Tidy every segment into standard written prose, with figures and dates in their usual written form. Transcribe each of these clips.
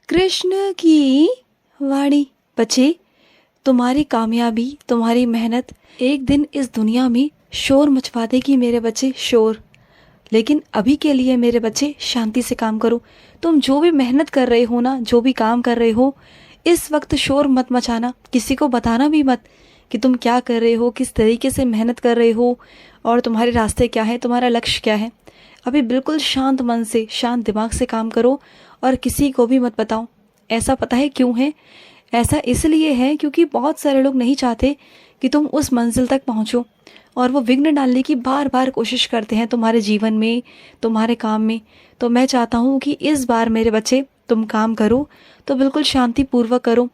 कृष्ण की वाणी। बच्चे, तुम्हारी कामयाबी, तुम्हारी मेहनत एक दिन इस दुनिया में शोर मचवा देगी मेरे बच्चे, शोर। लेकिन अभी के लिए मेरे बच्चे शांति से काम करो। तुम जो भी मेहनत कर रहे हो ना, जो भी काम कर रहे हो, इस वक्त शोर मत मचाना, किसी को बताना भी मत कि तुम क्या कर रहे हो, किस तरीके से मेहनत कर रहे हो और तुम्हारे रास्ते क्या है, तुम्हारा लक्ष्य क्या है। अभी बिल्कुल शांत मन से, शांत दिमाग से काम करो और किसी को भी मत बताओ। ऐसा पता है क्यों है? ऐसा इसलिए है क्योंकि बहुत सारे लोग नहीं चाहते कि तुम उस मंजिल तक पहुंचो, और वो विघ्न डालने की बार बार कोशिश करते हैं तुम्हारे जीवन में, तुम्हारे काम में। तो मैं चाहता हूँ कि इस बार मेरे बच्चे तुम काम करो तो बिल्कुल शांतिपूर्वक करो,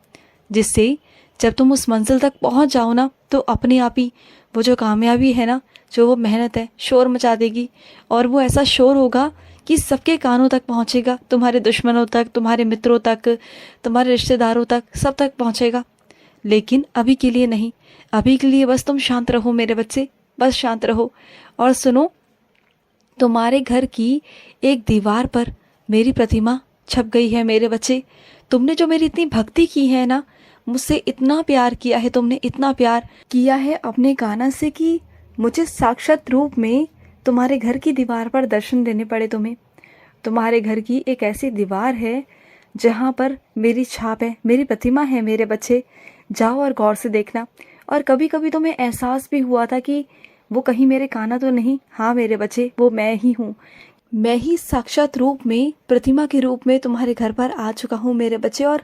जिससे जब तुम उस मंजिल तक पहुँच जाओ ना, तो अपने आप ही वो जो कामयाबी है ना, जो वो मेहनत है, शोर मचा देगी। और वो ऐसा शोर होगा कि सबके कानों तक पहुँचेगा, तुम्हारे दुश्मनों तक, तुम्हारे मित्रों तक, तुम्हारे रिश्तेदारों तक, सब तक पहुँचेगा। लेकिन अभी के लिए नहीं, अभी के लिए बस तुम शांत रहो मेरे बच्चे, बस शांत रहो। और सुनो, तुम्हारे घर की एक दीवार पर मेरी प्रतिमा छप गई है मेरे बच्चे। तुमने जो मेरी इतनी भक्ति की है ना, मुझसे इतना प्यार किया है, तुमने इतना प्यार किया है अपने गाना से कि मुझे साक्षात रूप में तुम्हारे घर की दीवार पर दर्शन देने पड़े तुम्हें। तुम्हारे घर की एक ऐसी दीवार है जहाँ पर मेरी छाप है, मेरी प्रतिमा है मेरे बच्चे। जाओ और गौर से देखना। और कभी कभी तो मैं एहसास भी हुआ था कि वो कहीं मेरे काना तो नहीं। हाँ मेरे बच्चे, वो मैं ही हूँ। मैं ही साक्षात रूप में, प्रतिमा के रूप में तुम्हारे घर पर आ चुका हूँ मेरे बच्चे। और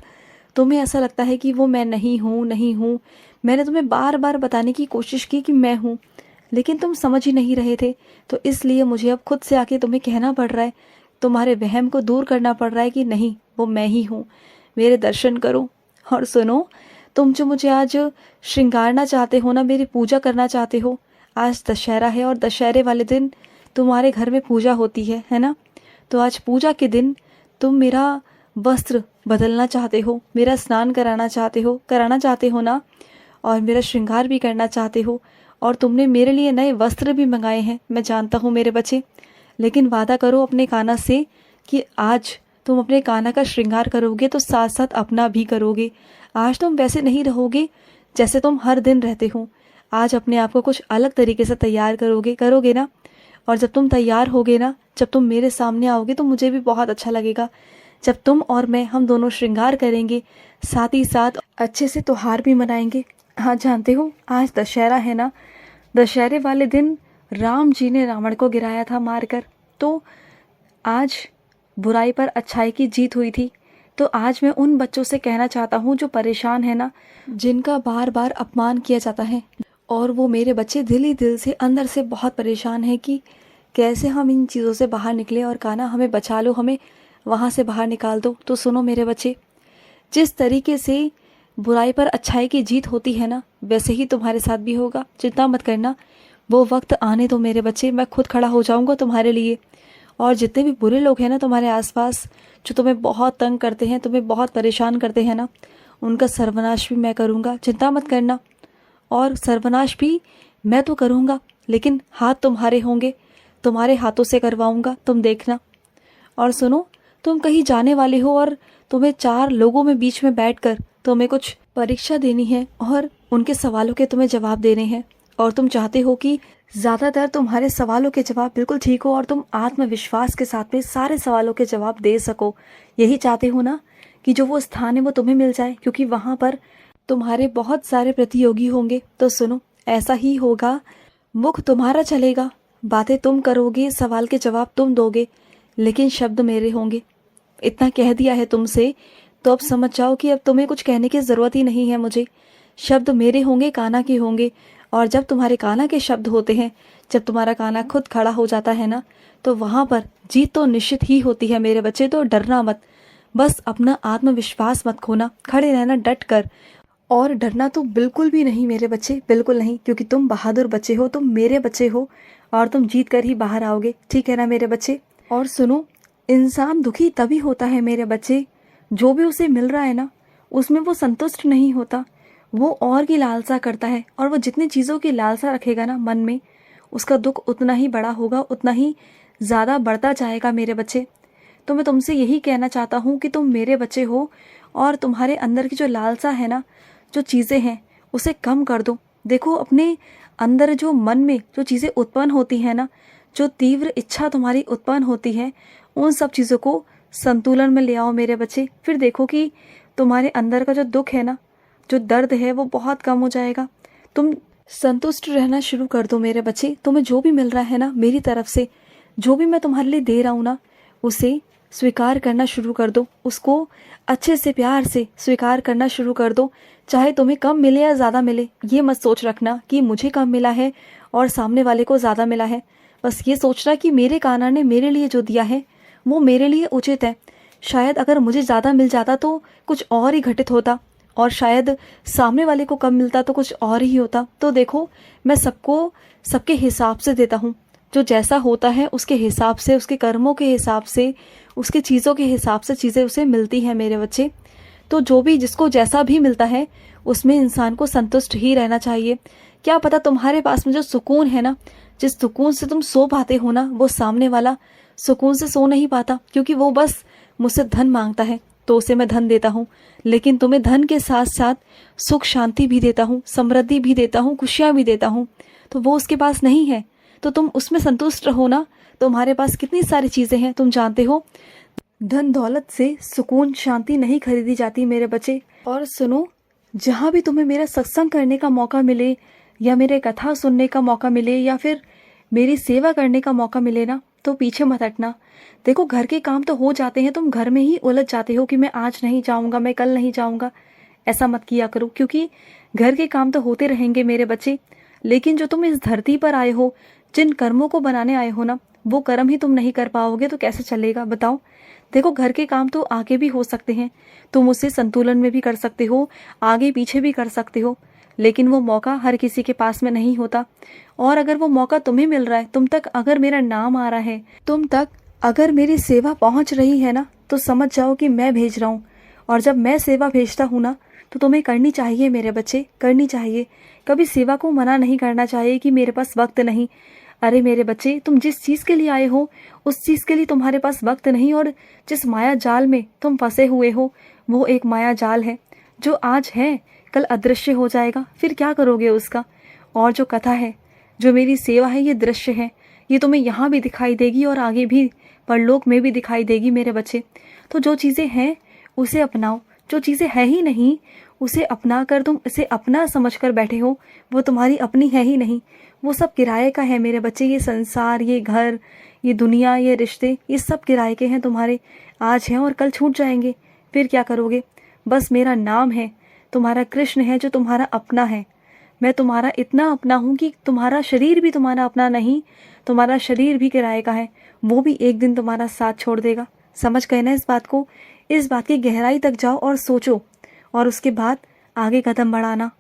तुम्हें ऐसा लगता है कि वो मैं नहीं हूँ, नहीं हूँ। मैंने तुम्हें बार बार बताने की कोशिश की कि मैं हूँ, लेकिन तुम समझ ही नहीं रहे थे। तो इसलिए मुझे अब खुद से आके तुम्हें कहना पड़ रहा है, तुम्हारे वहम को दूर करना पड़ रहा है कि नहीं, वो मैं ही हूँ। मेरे दर्शन करो। और सुनो, तुम जो मुझे आज श्रृंगारना चाहते हो ना, मेरी पूजा करना चाहते हो, आज दशहरा है और दशहरे वाले दिन तुम्हारे घर में पूजा होती है ना? तो आज पूजा के दिन तुम मेरा वस्त्र बदलना चाहते हो, मेरा स्नान कराना चाहते हो ना, और मेरा श्रृंगार भी करना चाहते हो। और तुमने मेरे लिए नए वस्त्र भी मंगाए हैं, मैं जानता हूँ मेरे बच्चे। लेकिन वादा करो अपने काना से कि आज तुम अपने काना का श्रृंगार करोगे तो साथ साथ अपना भी करोगे। आज तुम वैसे नहीं रहोगे जैसे तुम हर दिन रहते हो। आज अपने आप को कुछ अलग तरीके से तैयार करोगे ना। और जब तुम तैयार होगे ना, जब तुम मेरे सामने आओगे, तो मुझे भी बहुत अच्छा लगेगा। जब तुम और मैं, हम दोनों श्रृंगार करेंगे, साथ ही साथ अच्छे से त्योहार भी मनाएंगे। हाँ, जानते हो आज दशहरा है ना? दशहरे वाले दिन राम जी ने रावण को गिराया था मारकर। तो आज बुराई पर अच्छाई की जीत हुई थी। तो आज मैं उन बच्चों से कहना चाहता हूँ जो परेशान है ना, जिनका बार बार अपमान किया जाता है, और वो मेरे बच्चे दिल ही दिल से, अंदर से बहुत परेशान है कि कैसे हम इन चीज़ों से बाहर निकले। और काना, हमें बचा लो, हमें वहाँ से बाहर निकाल दो। तो सुनो मेरे बच्चे, जिस तरीके से बुराई पर अच्छाई की जीत होती है ना, वैसे ही तुम्हारे साथ भी होगा। चिंता मत करना, वो वक्त आने दो मेरे बच्चे, मैं खुद खड़ा हो जाऊंगा तुम्हारे लिए। और जितने भी बुरे लोग हैं ना तुम्हारे आसपास, जो तुम्हें बहुत तंग करते हैं, तुम्हें बहुत परेशान करते हैं ना, उनका सर्वनाश भी मैं करूँगा। चिंता मत करना। और सर्वनाश भी मैं तो करूँगा, लेकिन हाथ तुम्हारे होंगे, तुम्हारे हाथों से करवाऊँगा, तुम देखना। और सुनो, तुम कहीं जाने वाले हो और तुम्हें 4 लोगों में बीच में बैठकर तुम्हें कुछ परीक्षा देनी है और उनके सवालों के तुम्हें जवाब देने हैं। और तुम चाहते हो कि ज़्यादातर तुम्हारे सवालों के जवाब बिल्कुल ठीक हो और तुम आत्मविश्वास के साथ में सारे सवालों के जवाब दे सको। यही चाहते हो ना कि जो वो स्थान है वो तुम्हें मिल जाए, क्योंकि वहाँ पर तुम्हारे बहुत सारे प्रतियोगी होंगे। तो सुनो, ऐसा ही होगा। मुख तुम्हारा चलेगा, बातें तुम करोगे, सवाल के जवाब तुम दोगे, लेकिन शब्द मेरे होंगे। इतना कह दिया है तुमसे, तो अब समझ जाओ कि अब तुम्हें कुछ कहने की ज़रूरत ही नहीं है मुझे। शब्द मेरे होंगे, काना के होंगे। और जब तुम्हारे काना के शब्द होते हैं, जब तुम्हारा काना खुद खड़ा हो जाता है ना, तो वहाँ पर जीत तो निश्चित ही होती है मेरे बच्चे। तो डरना मत, बस अपना आत्मविश्वास मत खोना, खड़े रहना डट कर। और डरना तो बिल्कुल भी नहीं मेरे बच्चे, बिल्कुल नहीं, क्योंकि तुम बहादुर बच्चे हो, तुम मेरे बच्चे हो, और तुम जीत कर ही बाहर आओगे। ठीक है ना मेरे बच्चे? और सुनो, इंसान दुखी तभी होता है मेरे बच्चे, जो भी उसे मिल रहा है ना, उसमें वो संतुष्ट नहीं होता, वो और की लालसा करता है। और वो जितनी चीज़ों की लालसा रखेगा ना मन में, उसका दुख उतना ही बड़ा होगा, उतना ही ज़्यादा बढ़ता जाएगा मेरे बच्चे। तो मैं तुमसे यही कहना चाहता हूँ कि तुम मेरे बच्चे हो और तुम्हारे अंदर की जो लालसा है ना, जो चीज़ें हैं उसे कम कर दो। देखो अपने अंदर जो मन में जो चीज़ें उत्पन्न होती हैं ना, जो तीव्र इच्छा तुम्हारी उत्पन्न होती है, उन सब चीज़ों को संतुलन में ले आओ मेरे बच्चे। फिर देखो कि तुम्हारे अंदर का जो दुख है ना, जो दर्द है, वो बहुत कम हो जाएगा। तुम संतुष्ट रहना शुरू कर दो मेरे बच्चे। तुम्हें जो भी मिल रहा है ना मेरी तरफ से, जो भी मैं तुम्हारे लिए दे रहा हूँ ना, उसे स्वीकार करना शुरू कर दो। उसको अच्छे से प्यार से स्वीकार करना शुरू कर दो। चाहे तुम्हें कम मिले या ज़्यादा मिले, ये मत सोच रखना कि मुझे कम मिला है और सामने वाले को ज़्यादा मिला है। बस ये सोचना कि मेरे कान्हा ने मेरे लिए जो दिया है वो मेरे लिए उचित है। शायद अगर मुझे ज़्यादा मिल जाता तो कुछ और ही घटित होता, और शायद सामने वाले को कम मिलता तो कुछ और ही होता। तो देखो, मैं सबको सबके हिसाब से देता हूँ। जो जैसा होता है उसके हिसाब से, उसके कर्मों के हिसाब से, उसके चीज़ों के हिसाब से चीज़ें उसे मिलती हैं मेरे बच्चे। तो जो भी जिसको जैसा भी मिलता है उसमें इंसान को संतुष्ट ही रहना चाहिए। क्या पता तुम्हारे पास में जो सुकून है ना, जिस सुकून से तुम सो पाते हो ना, वो सामने वाला सुकून से सो नहीं पाता, क्योंकि वो बस मुझसे धन मांगता है तो उसे मैं धन देता हूँ। लेकिन तुम्हें धन के साथ साथ सुख शांति भी देता हूँ, समृद्धि भी देता हूँ, खुशियाँ भी देता हूँ। तो वो उसके पास नहीं है तो तुम उसमें संतुष्ट रहो ना। तुम्हारे पास कितनी सारी चीज़ें हैं, तुम जानते हो। धन दौलत से सुकून शांति नहीं खरीदी जाती मेरे बच्चे। और सुनो, जहाँ भी तुम्हें मेरा सत्संग करने का मौका मिले, या मेरे कथा सुनने का मौका मिले, या फिर मेरी सेवा करने का मौका मिले ना, तो पीछे मत हटना। देखो घर के काम तो हो जाते हैं, तुम घर में ही उलझ जाते हो कि मैं आज नहीं जाऊँगा, मैं कल नहीं जाऊँगा। ऐसा मत किया करो, क्योंकि घर के काम तो होते रहेंगे मेरे बच्चे। लेकिन जो तुम इस धरती पर आए हो, जिन कर्मों को बनाने आए हो ना, वो कर्म ही तुम नहीं कर पाओगे तो कैसे चलेगा बताओ। देखो घर के काम तो आगे भी हो सकते हैं, तुम उसे संतुलन में भी कर सकते हो, आगे पीछे भी कर सकते हो, लेकिन वो मौका हर किसी के पास में नहीं होता। और अगर वो मौका तुम्हें मिल रहा है, तुम तक अगर मेरा नाम आ रहा है, तुम तक अगर मेरी सेवा पहुंच रही है ना, तो समझ जाओ कि मैं भेज रहा हूँ। और जब मैं सेवा भेजता हूँ ना, तो तुम्हें करनी चाहिए मेरे बच्चे, करनी चाहिए। कभी सेवा को मना नहीं करना चाहिए कि मेरे पास वक्त नहीं। अरे मेरे बच्चे, तुम जिस चीज़ के लिए आए हो उस चीज़ के लिए तुम्हारे पास वक्त नहीं, और जिस माया जाल में तुम फंसे हुए हो वो एक माया जाल है जो आज है कल अदृश्य हो जाएगा। फिर क्या करोगे उसका। और जो कथा है, जो मेरी सेवा है, ये दृश्य है, ये तुम्हें यहाँ भी दिखाई देगी और आगे भी परलोक में भी दिखाई देगी मेरे बच्चे। तो जो चीज़ें हैं उसे अपनाओ, जो चीज़ें है ही नहीं उसे अपना कर तुम इसे अपना समझ कर बैठे हो, वो तुम्हारी अपनी है ही नहीं, वो सब किराए का है मेरे बच्चे। ये संसार, ये घर, ये दुनिया, ये रिश्ते, ये सब किराए के हैं तुम्हारे। आज हैं और कल छूट जाएंगे। फिर क्या करोगे। बस मेरा नाम है, तुम्हारा कृष्ण है जो तुम्हारा अपना है। मैं तुम्हारा इतना अपना हूँ कि तुम्हारा शरीर भी तुम्हारा अपना नहीं, तुम्हारा शरीर भी किराए का है, वो भी एक दिन तुम्हारा साथ छोड़ देगा। समझ गए ना इस बात को। इस बात की गहराई तक जाओ और सोचो, और उसके बाद आगे कदम बढ़ाना।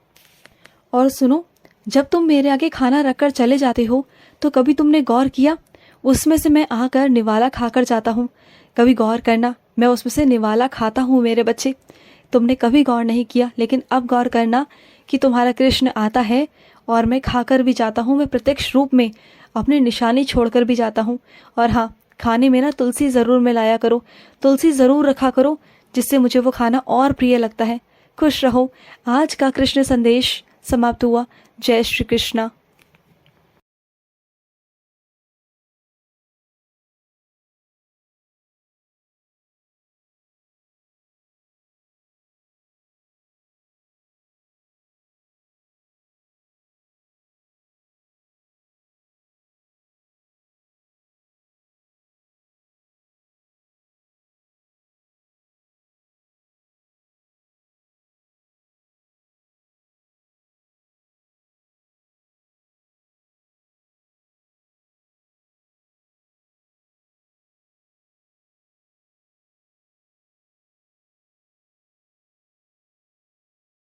और सुनो, जब तुम मेरे आगे खाना रखकर चले जाते हो तो कभी तुमने गौर किया, उसमें से मैं आकर निवाला खाकर जाता हूँ। कभी गौर करना, मैं उसमें से निवाला खाता हूँ मेरे बच्चे। तुमने कभी गौर नहीं किया, लेकिन अब गौर करना कि तुम्हारा कृष्ण आता है और मैं खाकर भी जाता हूँ। मैं प्रत्यक्ष रूप में अपनी निशानी छोड़कर भी जाता हूँ। और हाँ, खाने में ना तुलसी ज़रूर मिलाया करो, तुलसी ज़रूर रखा करो, जिससे मुझे वो खाना और प्रिय लगता है। खुश रहो। आज का कृष्ण संदेश समाप्त हुआ। जय श्री कृष्णा।